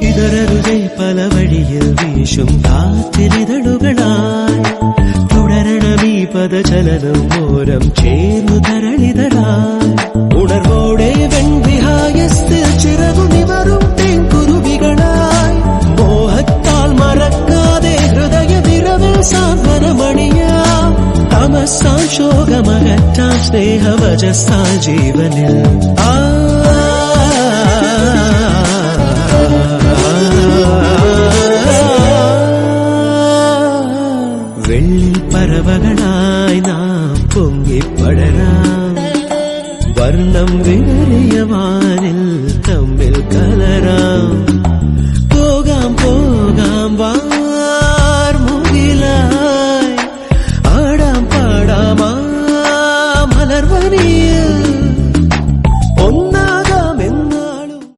ഇതരരുതേ പല വഴിയിൽ വീശും കാറ്റിരിതളുകളായി തുടരണമീ പദചലനം ഓരം ചേർന്നു തരളിതളായി ഉണർവോടെ വെൺവിഹായത്തിൽ ചിറകു നിവറും തേൻകുരുവികളായി മോഹത്താൽ മറക്കാതെ ഹൃദയ വിരവിൽ സാന്ത്വനമണിയാം തമസ്സാം ശോകമകറ്റാം സ്നേഹവചസ്സാൽ ജീവനിൽ വെള്ളിൽ പറവകളായി നാം പൊങ്ങിപ്പടരാം വർണ്ണം വിടറിയ വാനിൽ തമ്മിൽ കലരാം പോകാം പോകാം വാർമുകിലായി ആടാം പാടാം മലർവനിയിൽ